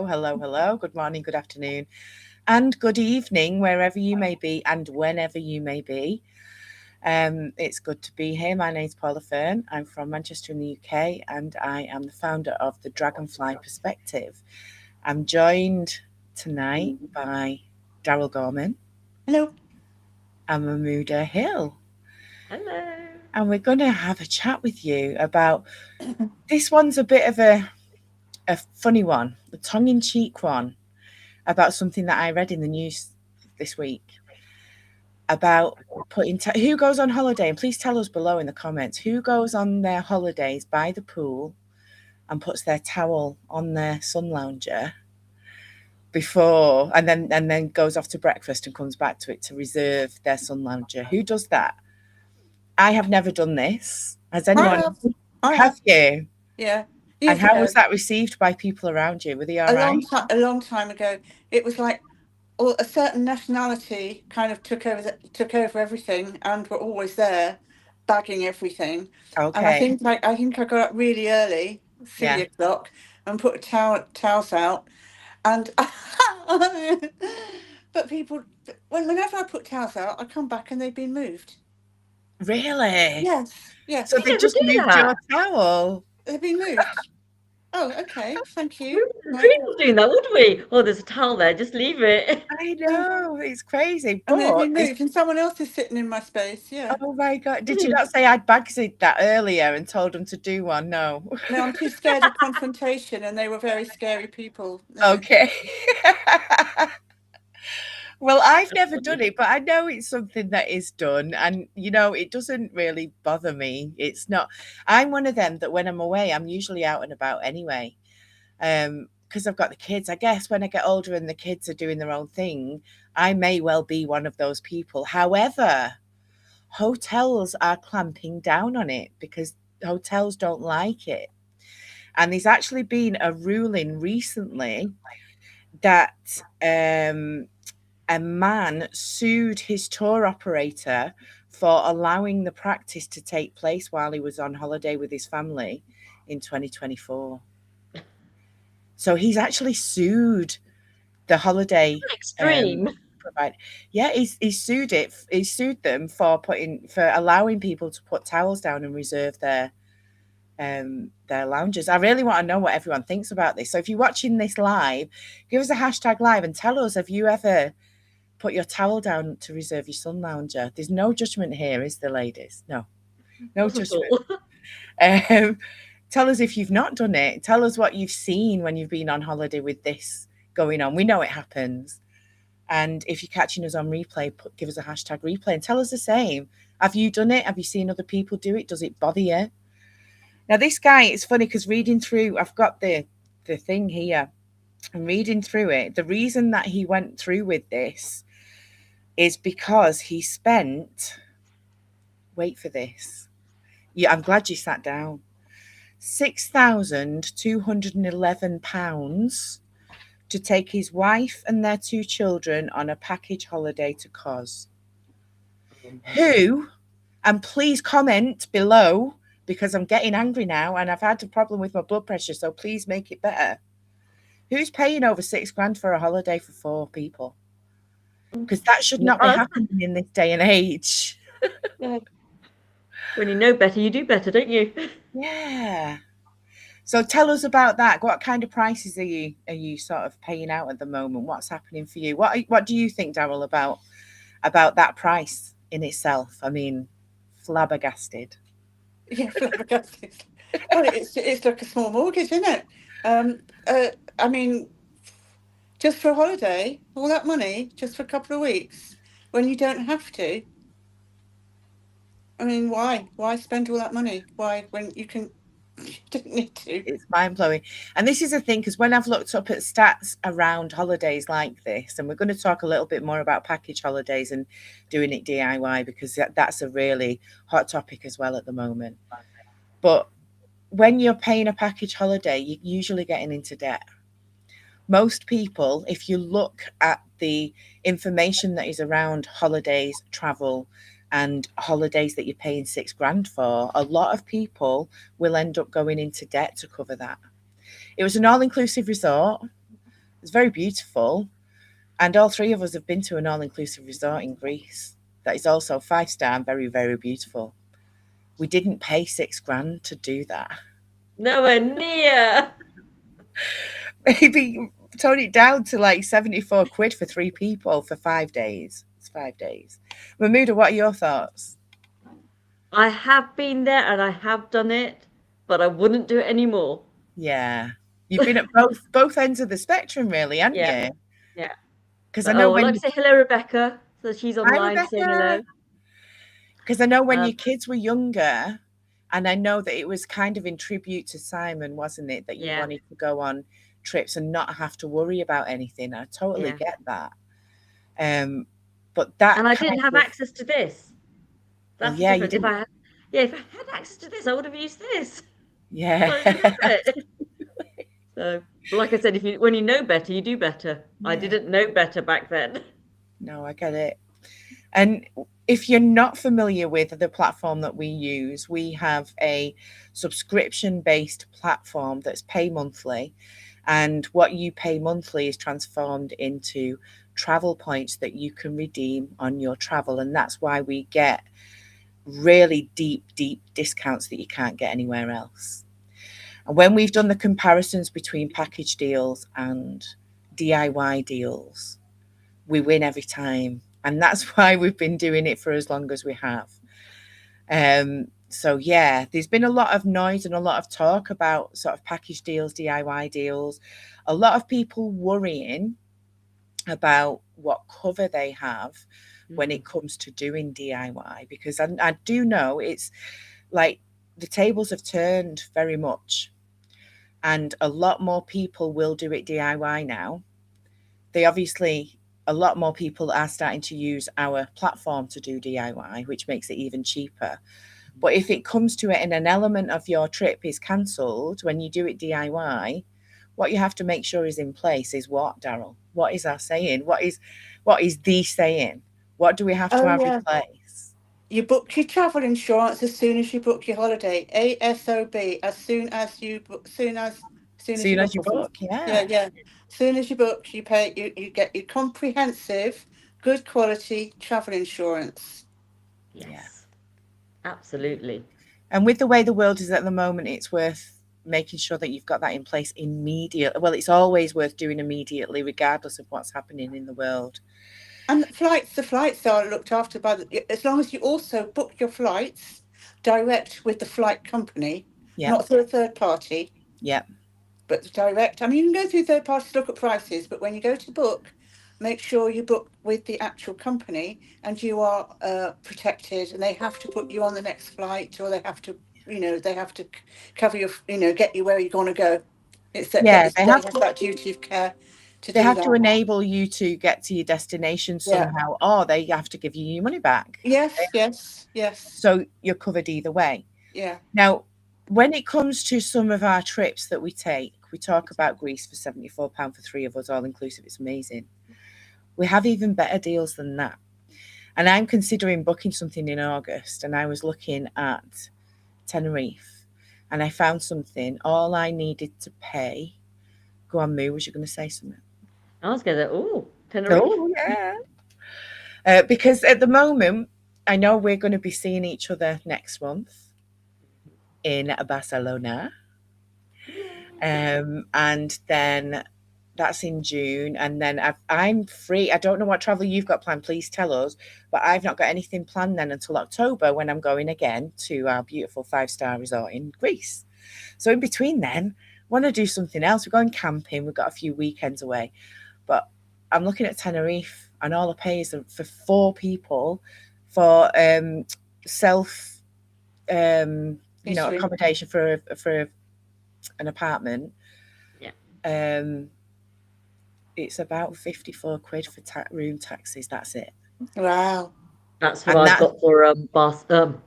Hello. Good morning, good afternoon, and good evening, wherever you may be and whenever you may be. It's good to be here. My name's Paula Fern. I'm from Manchester in the UK, and I am the founder of the Dragonfly Perspective. I'm joined tonight by Daryl Gorman Hello. and Mahmouda Hill. Hello. And we're going to have a chat with you about this one's a bit of a funny one, a tongue in cheek one about something that I read in the news this week about who goes on holiday. And please tell us below in the comments who goes on their holidays by the pool and puts their towel on their sun lounger before and then goes off to breakfast and comes back to it to reserve their sun lounger. Who does that? I have never done this. Has anyone? I Have have. you? Yeah. And Years how ago. was that received by people around you? Were they all right? A long time ago. It was like a certain nationality kind of took over everything and were always there, bagging everything. And Okay. I think I got up really early, silly Yeah. o'clock, and put towels out. And but people, whenever I put towels out, I come back and they've been moved. Really? Yes, So yes, We they never just do moved that. your towel. they've been moved. Oh, okay, thank We you. wouldn't Right. dream of doing that, would we? Oh, there's a towel there. Just leave it. I Yeah. know, it's crazy. And they've But been it's, moved, and someone else is sitting in my space. Yeah. oh my God. Did you not say I'd bagged that earlier and told them to do one? No. No, I'm too scared of confrontation, and they were very scary people. No. Okay. Well, I've That's never funny. done it, but I know it's something that is done. And, it doesn't really bother me. It's not, I'm one of them that when I'm away, I'm usually out and about anyway. Because I've got the kids. I guess when I get older and the kids are doing their own thing, I may well be one of those people. However, hotels are clamping down on it because hotels don't like it. And there's actually been a ruling recently that a man sued his tour operator for allowing the practice to take place while he was on holiday with his family in 2024. So he's actually sued the holiday Extreme. provider. Yeah, he's sued it. He sued them for allowing people to put towels down and reserve their lounges. I really want to know what everyone thinks about this. So if you're watching this live, give us a hashtag live and tell us, have you ever put your towel down to reserve your sun lounger? There's no judgment here, is there, ladies? No Not at judgment. all. Um, tell us if you've not done it. Tell us what you've seen when you've been on holiday with this going on. We know it happens. And if you're catching us on replay, give us a hashtag replay and tell us the same. Have you done it? Have you seen other people do it? Does it bother you? Now, this guy, it's funny because reading through, I've got the thing here and reading through it. The reason that he went through with this is because he spent, wait for this. Yeah, I'm glad you sat down. £6,211 to take his wife and their two children on a package holiday to Cos. Who, and please comment below because I'm getting angry now and I've had a problem with my blood pressure, so please make it better. Who's paying over £6,000 for a holiday for 4 people? Because that should not be Us. happening in this day and age. Yeah. When you know better, you do better, don't you? Yeah. So tell us about that. What kind of prices are you sort of paying out at the moment? What's happening for you? What do you think, Daryl, about that price in itself? I mean, flabbergasted. Yeah, flabbergasted. Well, it's like a small mortgage, isn't it? Um, I mean, just for a holiday, all that money just for a couple of weeks when you don't have to. I mean, why? Why spend all that money? Why when you can? You don't need to. It's mind blowing. And this is the thing, because when I've looked up at stats around holidays like this, and we're going to talk a little bit more about package holidays and doing it DIY, because that's a really hot topic as well at the moment. But when you're paying a package holiday, you're usually getting into debt. Most people, if you look at the information that is around holidays, travel, and holidays that you're paying £6,000 for, a lot of people will end up going into debt to cover that. It was an all inclusive resort. It's very beautiful. And all three of us have been to an all-inclusive resort in Greece that is also 5-star and very, very beautiful. We didn't pay £6,000 to do that. Nowhere near. Maybe tone it down to like 74 quid for 3 people for 5 days. It's 5 days. Mahmuda, what are your thoughts? I have been there and I have done it, but I wouldn't do it anymore. Yeah. You've been at both ends of the spectrum, really, haven't Yeah, you? yeah. Because I But know I'd like when to say hello, Rebecca. So she's Hi, online saying Rebecca. hello. Because I know when Um, your kids were younger, and I know that it was kind of in tribute to Simon, wasn't it, that you yeah, wanted to go on trips and not have to worry about anything. I totally yeah. get that. Um, but that And I kind didn't have of, access to this. well, That's the yeah, you difference. didn't, If I had access to this, I would have used this. yeah. So I didn't have it. So, but like I said, when you know better, you do better. I Yeah, didn't know better back then. no, I get it. And if you're not familiar with the platform that we use, we have a subscription based platform that's pay monthly. And what you pay monthly is transformed into travel points that you can redeem on your travel. And that's why we get really deep, deep discounts that you can't get anywhere else. And when we've done the comparisons between package deals and DIY deals, we win every time. And that's why we've been doing it for as long as we have. So yeah, there's been a lot of noise and a lot of talk about sort of package deals, DIY deals, a lot of people worrying about what cover they have when it comes to doing DIY, because I do know it's like the tables have turned very much, and a lot more people will do it DIY now. They obviously, a lot more people are starting to use our platform to do DIY, which makes it even cheaper. But if it comes to it and an element of your trip is cancelled when you do it DIY, what you have to make sure is in place is what, Daryl? What is our saying? What is the saying? What do we have to Oh have in yeah. place? You book your travel insurance as soon as you book your holiday. ASOB. As soon as you book. Soon as you Soon as book. you book, Yeah, yeah. yeah. Soon as you book, you pay. You get your comprehensive, good quality travel insurance. Yeah. Yes, absolutely. And with the way the world is at the moment, it's worth making sure that you've got that in place immediately. Well, it's always worth doing immediately, regardless of what's happening in the world. And the flights are looked after by as long as you also book your flights direct with the flight company, Yep. not through a third party, Yep. but direct. I mean, you can go through third parties to look at prices, but when you go to book, make sure you book with the actual company and you are protected. And they have to put you on the next flight, or they have to, they have to cover your, get you where you're going to go. It's that Yeah, they have that duty of care to they do have to that. enable you to get to your destination Yeah. somehow, or they have to give you your money back. Yes. Yes. Yes. So you're covered either way. Yeah. Now, when it comes to some of our trips that we take, we talk about Greece for £74 for 3 of us, all inclusive. It's amazing. We have even better deals than that. And I'm considering booking something in August, and I was looking at Tenerife, and I found something. All I needed to pay. Go on, Moo. Was you going to say something? I was going to, Tenerife. Oh yeah. Because at the moment, I know we're going to be seeing each other next month in Barcelona. And then that's in June. And then I'm free. I don't know what travel you've got planned. Please tell us. But I've not got anything planned then until October, when I'm going again to our beautiful 5-star resort in Greece. So in between then, want to do something else. We're going camping. We've got a few weekends away. But I'm looking at Tenerife, and all I pay is for 4 people for self History. accommodation for an apartment. Yeah. It's about 54 quid for room taxes. That's it. Wow. That's what And I've that, got for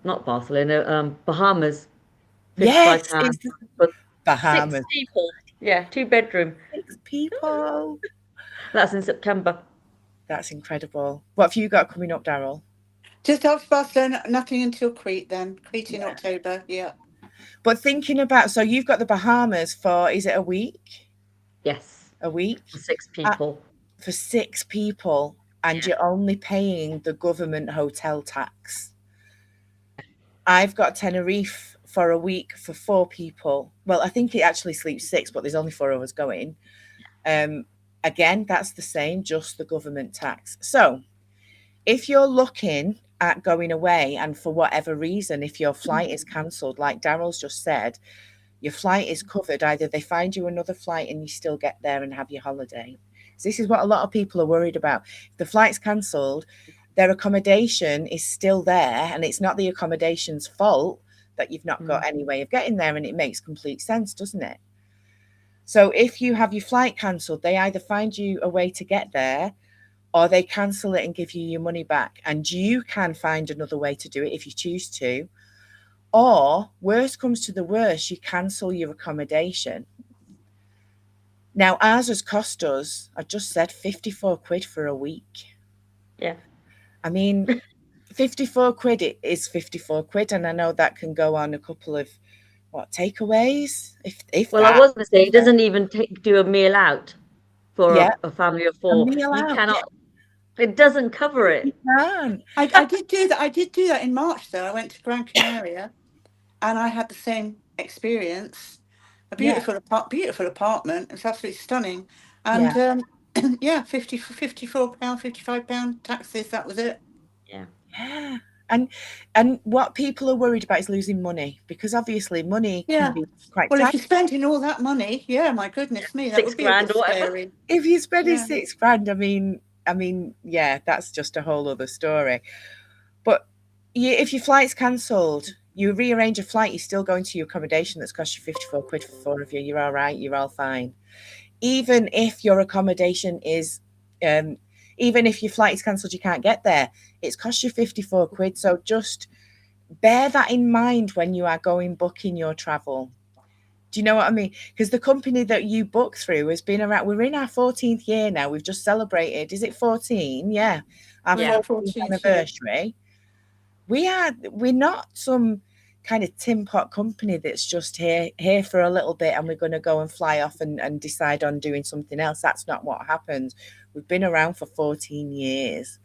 not Barcelona, Bahamas. yes, £55 it's the for 6 Bahamas. people. Yeah, 2 bedroom. 6 people. That's in September. That's incredible. What have you got coming up, Daryl? Just after Barcelona, nothing until Crete then. Crete in Yeah. October, yeah. But thinking about, so you've got the Bahamas for, is it a week? Yes. a week For 6 uh, people. for 6 people, and Yeah. you're only paying the government hotel tax. I've got Tenerife for a week for 4 people. Well, I think it actually sleeps 6, but there's only 4 of us going. Um, Again, that's the same, just the government tax. So if you're looking at going away and for whatever reason, if your flight is cancelled, like Daryl's just said, your flight is covered. Either they find you another flight and you still get there and have your holiday. So this is what a lot of people are worried about. If the flight's cancelled, their accommodation is still there, and it's not the accommodation's fault that you've not got any way of getting there. And it makes complete sense, doesn't it? So if you have your flight cancelled, they either find you a way to get there, or they cancel it and give you your money back. And you can find another way to do it if you choose to. Or, worst comes to the worst, you cancel your accommodation. Now, ours has cost us, I just said, 54 quid for a week. Yeah. I mean, 54 quid, it is 54 quid. And I know that can go on a couple of, takeaways? If Well, I that. was going to say, it doesn't even do a meal out for Yeah, a family of a 4. meal You out. cannot, it doesn't cover You it. can. I did do that. I did do that in March, though. I went to Gran Canaria, and I had the same experience. A Yeah, beautiful apartment. It's absolutely stunning. yeah. And yeah, £54, £55 taxes. That was it. Yeah. Yeah. And what people are worried about is losing money, because obviously money can Yeah. be quite Well, if tight. you're spending all that money, yeah, my goodness me, that 6 would be a grand bit or whatever. scary. If you're spending Yeah. 6 grand, I mean, yeah, that's just a whole other story. But if your flight's cancelled, you rearrange a flight, you're still going to your accommodation that's cost you 54 quid for 4 of you. You're all right. You're all fine. Even if your accommodation is, even if your flight is cancelled, you can't get there, it's cost you 54 quid. So just bear that in mind when you are going booking your travel. Do you know what I mean? Because the company that you book through has been around. We're in our 14th year now. We've just celebrated. Is it 14? Yeah, our We're in the 14th 14th year. anniversary. We're not some kind of tin pot company that's just here for a little bit and we're going to go and fly off and decide on doing something else. That's not what happens. We've been around for 14 years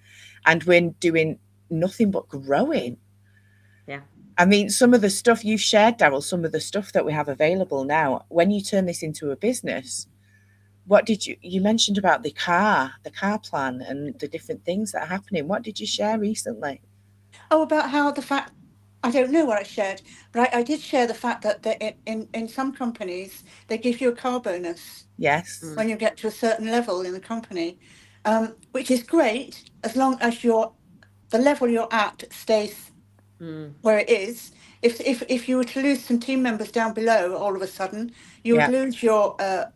and we're doing nothing but growing. Yeah. I mean, some of the stuff you shared, Daryl, some of the stuff that we have available now, when you turn this into a business, what did you mentioned about the car plan and the different things that are happening. What did you share recently? Oh, about how the fact, I don't know what I shared, but I did share the fact that in some companies, they give you a car bonus Yes. when you get to a certain level in the company, which is great as long as the level you're at stays where it is. If you were to lose some team members down below, all of a sudden, you would Yeah. lose your Bonus.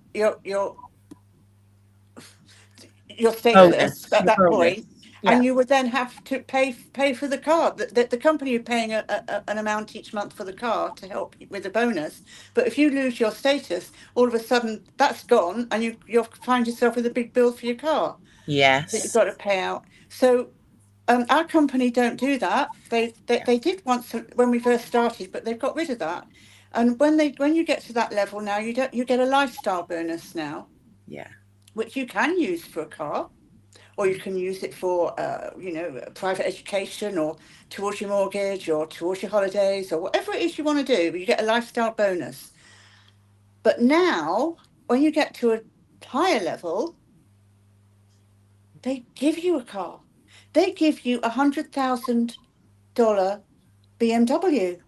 status at Your that bonus. point, Yeah. and you would then have to pay for the car. The company are paying an amount each month for the car to help with the bonus. But if you lose your status, all of a sudden that's gone, and you'll find yourself with a big bill for your car that you've Yes. got to pay out. So our company don't do that. Yeah. They did once when we first started, but they've got rid of that. And when you get to that level now, you get a lifestyle bonus now, Yeah. which you can use for a car, or you can use it for private education, or towards your mortgage, or towards your holidays, or whatever it is you want to do. But you get a lifestyle bonus. But now, when you get to a higher level, they give you a car. They give you $100,000 BMW.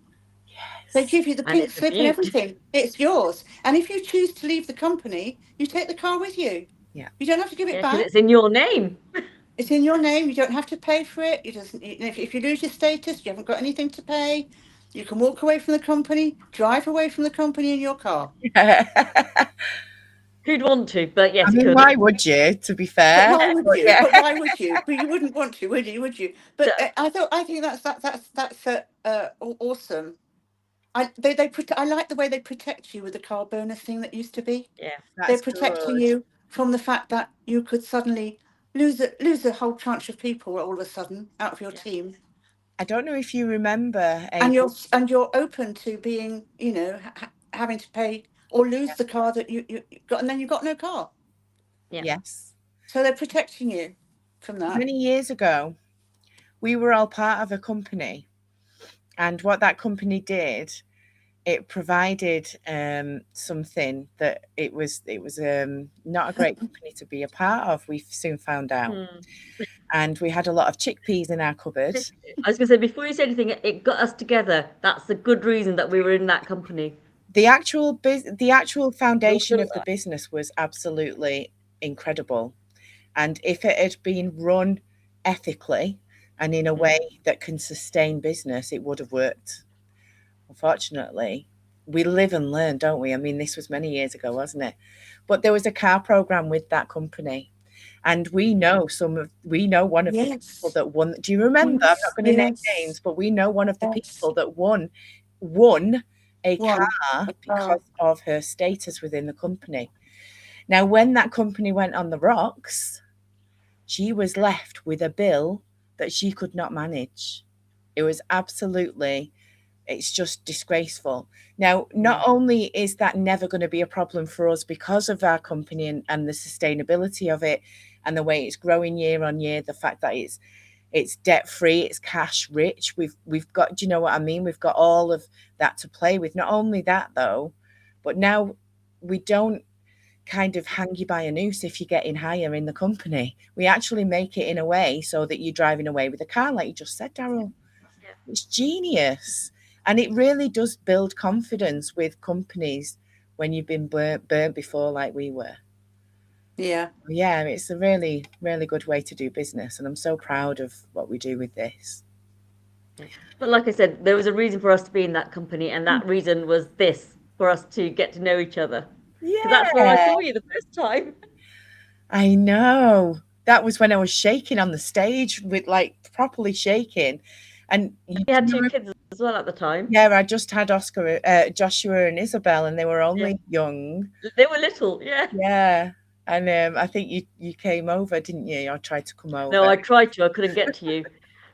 They Yes. give you the And pink it's a slip and beaut. everything. It's yours. And if you choose to leave the company, you take the car with you. Yeah. You don't have to give it Yeah, because back. it's in your name. It's in your name. You don't have to pay for it. If you lose your status, you haven't got anything to pay. You can walk away from the company, drive away from the company in your car. I Who'd want to? But yes, you mean, could. why would you, to be But fair? why would But you? yeah. But why would you? But you wouldn't want to, would you? Would you? So, But I think that's awesome. I like the way they protect you with the car bonus thing that used to be. yeah. They're That's protecting good. you from the fact that you could suddenly lose a whole tranche of people all of a sudden out of your Yeah. team, I don't know if you remember, and April. you're open to being, having to pay or lose the car that you got, and then you've got no car. Yeah. Yes. So they're protecting you from that. Many years ago, we were all part of a company, and what that company did, it provided something that it was not a great company to be a part of. We soon found out, and we had a lot of chickpeas in our cupboard. I was going to say, before you say anything, it got us together. That's the good reason that we were in that company. The actual foundation of the business was absolutely incredible, and if it had been run ethically and in a way that can sustain business, it would have worked. Unfortunately, we live and learn, don't we? I mean, this was many years ago, wasn't it? But there was a car program with that company, and we know one of the people that won. Do you remember? I'm not going to name names, but we know one of the people that won a car because of her status within the company. Now, when that company went on the rocks, she was left with a bill that she could not manage. It was absolutely, it's just disgraceful. Now, not only is that never going to be a problem for us because of our company and the sustainability of it and the way it's growing year on year, the fact that it's debt free, it's cash rich. We've got, do you know what I mean? We've got all of that to play with. Not only that though, but now we don't kind of hang you by a noose if you're getting higher in the company. We actually make it in a way so that you're driving away with a car, like you just said, Daryl. Yeah. It's genius. And it really does build confidence with companies when you've been burnt before, like we were. Yeah. Yeah, it's a really, really good way to do business. And I'm so proud of what we do with this. But like I said, there was a reason for us to be in that company, and that reason was this, for us to get to know each other. Yeah. Because that's where I saw you the first time. I know. That was when I was shaking on the stage, with like properly shaking. And you had 2 kids as well at the time. Yeah, I just had Joshua and Isabel, and they were only young. They were little, yeah. Yeah. And I think you came over, didn't you? I tried to come over. No, I tried to. I couldn't get to you.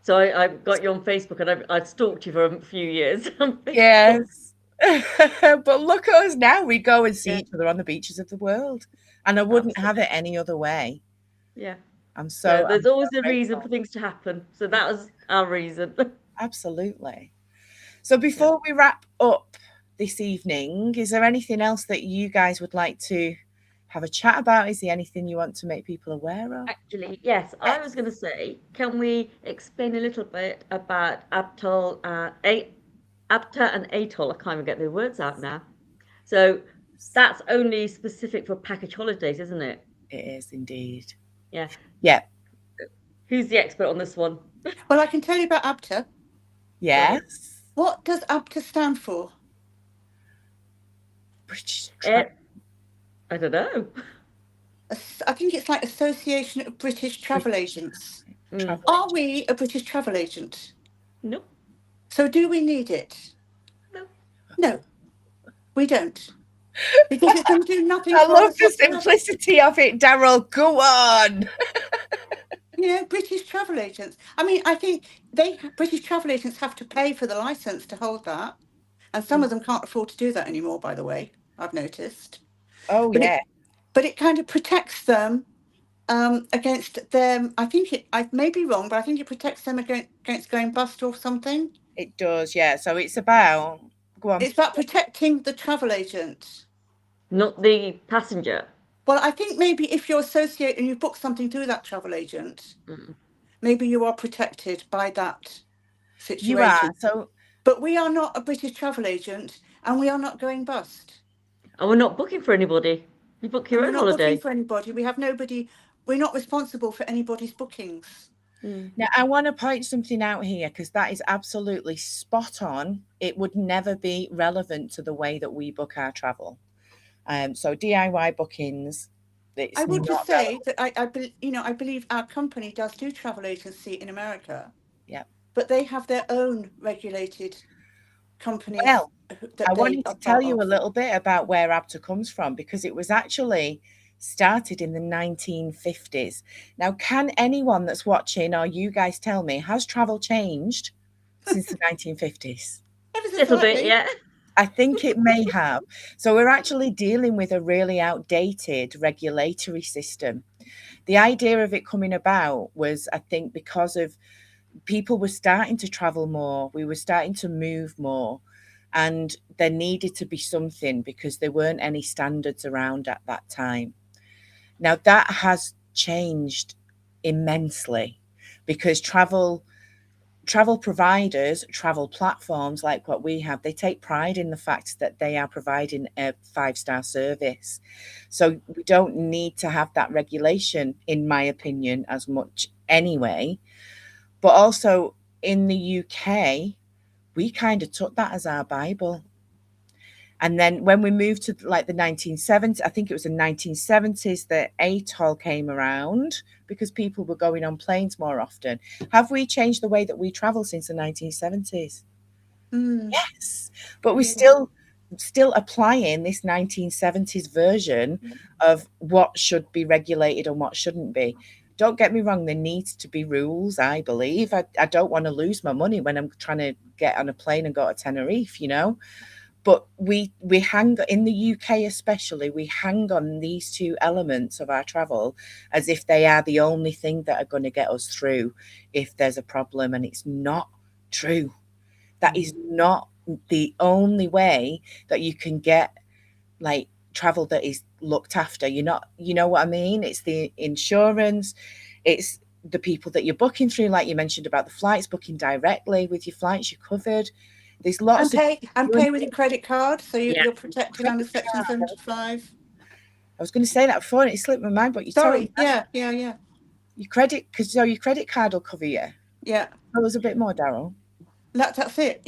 So I got you on Facebook, and I stalked you for a few years on Facebook. Yes. But look at us now. We go and see each other on the beaches of the world. And I wouldn't have it any other way. Yeah. There's always a reason for things to happen. So that was our reason. Absolutely. So before we wrap up this evening, is there anything else that you guys would like to have a chat about? Is there anything you want to make people aware of? Actually, yes. I was going to say, can we explain a little bit about Abta and Atoll? I can't even get the words out now. So that's only specific for package holidays, isn't it? It is indeed. Yeah. Yeah. Who's the expert on this one? Well, I can tell you about Abta. Yes. What does Abta stand for? British I don't know. I think it's like Association of British Travel Agents. Are we a British travel agent? No. So do we need it? No. No, we don't. Because it's going to do nothing I for love us the simplicity of it, Daryl. Go on. British travel agents. I mean, I think British travel agents have to pay for the license to hold that. And some of them can't afford to do that anymore, by the way, I've noticed. Oh, yeah. But it kind of protects them against them. I may be wrong, but I think it protects them against going bust or something. It does, yeah. So it's about, go on. It's about protecting the travel agent. Not the passenger. Well, I think maybe if you're associated and you book something through that travel agent, maybe you are protected by that situation. You are. But we are not a British travel agent, and we are not going bust. And we're not booking for anybody. You book your own holiday. We're not booking for anybody. We have nobody. We're not responsible for anybody's bookings. Now, I want to point something out here, because that is absolutely spot on. It would never be relevant to the way that we book our travel. So DIY bookings. I would just say that I believe our company does do travel agency in America. Yeah. But they have their own regulated companies. Well, I wanted to tell you a little bit about where Abta comes from, because it was actually started in the 1950s. Now, can anyone that's watching, or you guys tell me, has travel changed since the 1950s? A little bit, yeah. I think it may have. So we're actually dealing with a really outdated regulatory system. The idea of it coming about was, I think, because of people were starting to travel more, we were starting to move more, and there needed to be something because there weren't any standards around at that time. Now that has changed immensely because travel providers, travel platforms like what we have, they take pride in the fact that they are providing a 5-star service. So we don't need to have that regulation, in my opinion, as much anyway. But also in the UK, we kind of took that as our Bible. And then when we moved to like the 1970s, I think it was the 1970s that ATOL came around because people were going on planes more often. Have we changed the way that we travel since the 1970s? Yes, but we're still applying this 1970s version of what should be regulated and what shouldn't be. Don't get me wrong, there needs to be rules, I believe. I don't want to lose my money when I'm trying to get on a plane and go to Tenerife, but we hang in the UK especially, we hang on these two elements of our travel as if they are the only thing that are going to get us through if there's a problem, and it's not true. That is not the only way that you can get like travel that is looked after. You're not, you know what I mean? It's the insurance, it's the people that you're booking through, like you mentioned about the flights, booking directly with your flights, you're covered. There's lots of And pay with your credit card, so Yeah. you're protected under Section 75. I was going to say that before and it slipped my mind, but you Sorry, told yeah. your credit, because your credit card will cover you. Yeah, Tell us a bit more, Daryl. that's it.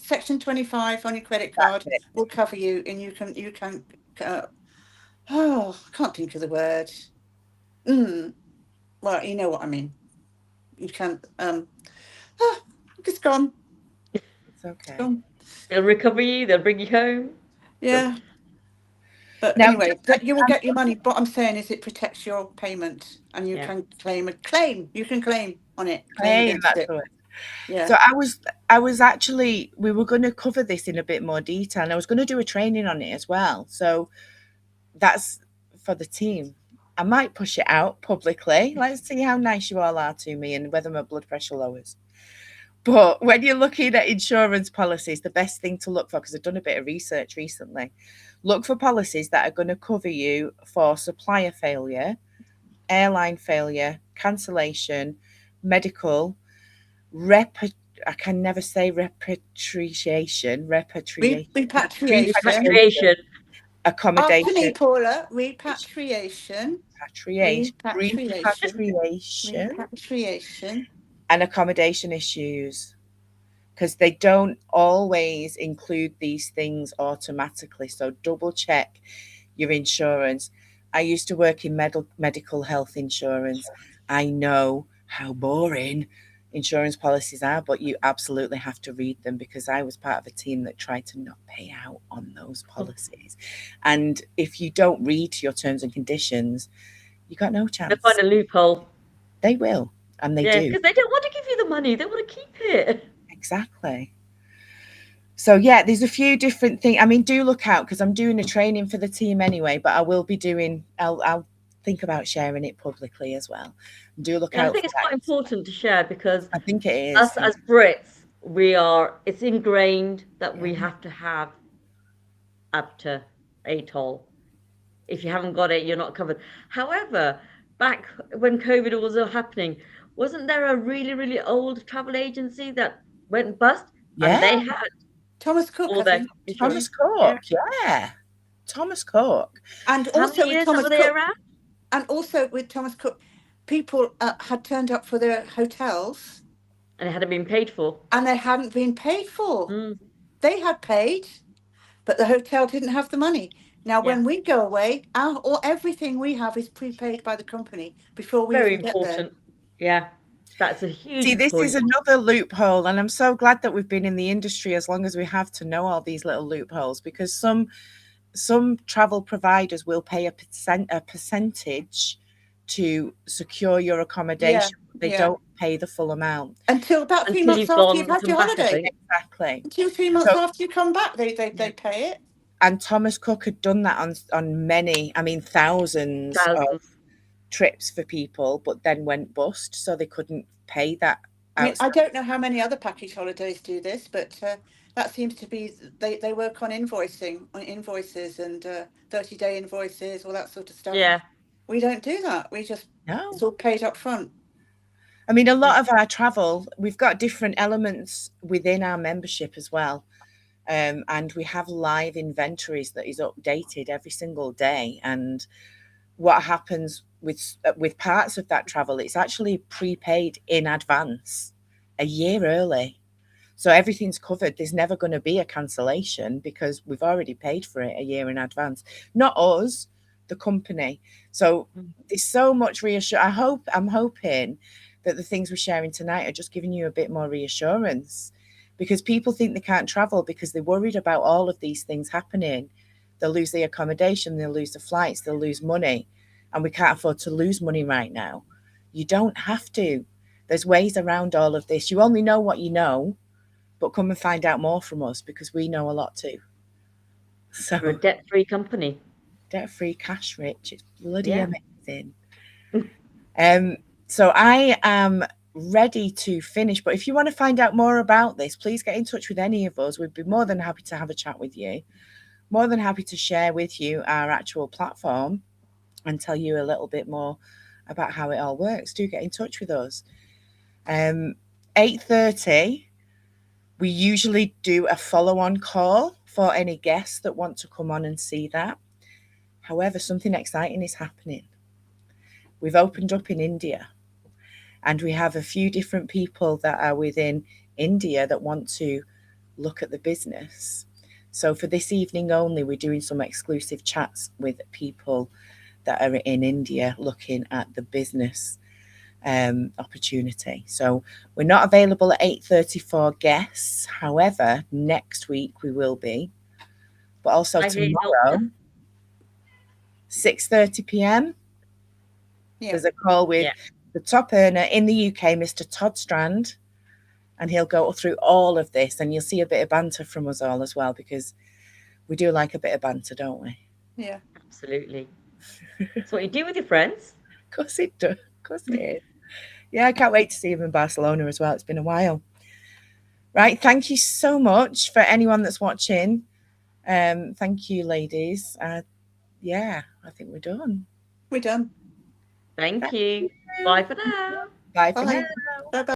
Section 25 on your credit card will cover you, and you can. I can't think of the word. Well, you know what I mean. You can't. It's gone. It's okay. Gone. They'll recover you. They'll bring you home. Yeah. But Now, anyway, you will get your money. What I'm saying is it protects your payment, and you can claim. You can claim on it. Claim against that's it. the word. Yeah. So I was actually, we were going to cover this in a bit more detail, and I was going to do a training on it as well. So that's for the team. I might push it out publicly. Let's see how nice you all are to me and whether my blood pressure lowers. But when you're looking at insurance policies, the best thing to look for, because I've done a bit of research recently, look for policies that are going to cover you for supplier failure, airline failure, cancellation, medical, I can never say repatriation, Repatriation. accommodation, After me, Paula. Repatriation. repatriation, and accommodation issues, because they don't always include these things automatically. So double check your insurance. I used to work in medical health insurance. I know how boring insurance policies are, but you absolutely have to read them, because I was part of a team that tried to not pay out on those policies. And if you don't read your terms and conditions, you got no chance. They'll find a loophole. They will, and they do. Because they don't want to give you the money. They want to keep it. Exactly. So yeah, there's a few different things. I mean, do look out, because I'm doing a training for the team anyway, but I will be doing, I'll think about sharing it publicly as well. Do look out. I think it's quite important to share, because I think it is. us as Brits, it's ingrained that we have to have ABTA, ATOL. If you haven't got it, you're not covered. However, back when COVID was all happening, wasn't there a really, really old travel agency that went bust? Yeah. And they had Thomas Cook, all I their think. Thomas Cook, yeah. Thomas Cook. And How also many with years Thomas were they Cook, around? and also with Thomas Cook, people had turned up for their hotels, And it hadn't been paid for. and they hadn't been paid for. Mm. They had paid, but the hotel didn't have the money. Now, when we go away, everything we have is prepaid by the company before we Very even get there. important. Yeah, that's a huge See, this point. is another loophole, and I'm so glad that we've been in the industry as long as we have to know all these little loopholes, because some travel providers will pay a percentage to secure your accommodation. They don't pay the full amount. Until about 3 Until months you've after gone you've and had come your back, I holiday. think. Exactly. 2-3 months So, after you come back, they pay it. and Thomas Cook had done that on many, I mean, thousands of Thousands. trips for people, but then went bust, so they couldn't pay that I mean, I outside. don't know how many other package holidays do this, but that seems to be they work on invoicing, on invoices and 30-day invoices, all that sort of stuff. Yeah. We don't do that. We just it's No. all paid up front. I mean, a lot of our travel, we've got different elements within our membership as well. And we have live inventories that is updated every single day. And what happens with parts of that travel, it's actually prepaid in advance a year early. So everything's covered. There's never going to be a cancellation because we've already paid for it a year in advance. Not us, the company. So there's so much reassurance. I'm hoping that the things we're sharing tonight are just giving you a bit more reassurance, because people think they can't travel because they're worried about all of these things happening. They'll lose the accommodation, they'll lose the flights, they'll lose money. And we can't afford to lose money right now. You don't have to. There's ways around all of this. You only know what you know, but come and find out more from us because we know a lot too. We're a So debt-free company. debt-free, cash rich, it's bloody Yeah. amazing. So I am ready to finish, but if you want to find out more about this, please get in touch with any of us. We'd be more than happy to have a chat with you, more than happy to share with you our actual platform and tell you a little bit more about how it all works. Do get in touch with us. 8:30, we usually do a follow-on call for any guests that want to come on and see that. However, something exciting is happening. We've opened up in India, and we have a few different people that are within India that want to look at the business. So for this evening only, we're doing some exclusive chats with people that are in India looking at the business opportunity. So we're not available at 8:30 for guests. However, next week we will be. But also I hear you, tomorrow, Doctor. 6:30 p.m. Yeah. There's a call with Yeah. the top earner in the UK, Mr. Todd Strand, and he'll go through all of this, and you'll see a bit of banter from us all as well, because we do like a bit of banter, don't we? Yeah. Absolutely. That's what you do with your friends. Of course it does. Of course it is. Yeah, I can't wait to see him in Barcelona as well. It's been a while. Right, thank you so much for anyone that's watching. Thank you, ladies. Yeah, I think we're done. We're done. Thank Thank you. you. Bye for now. Bye for Bye. now. Bye.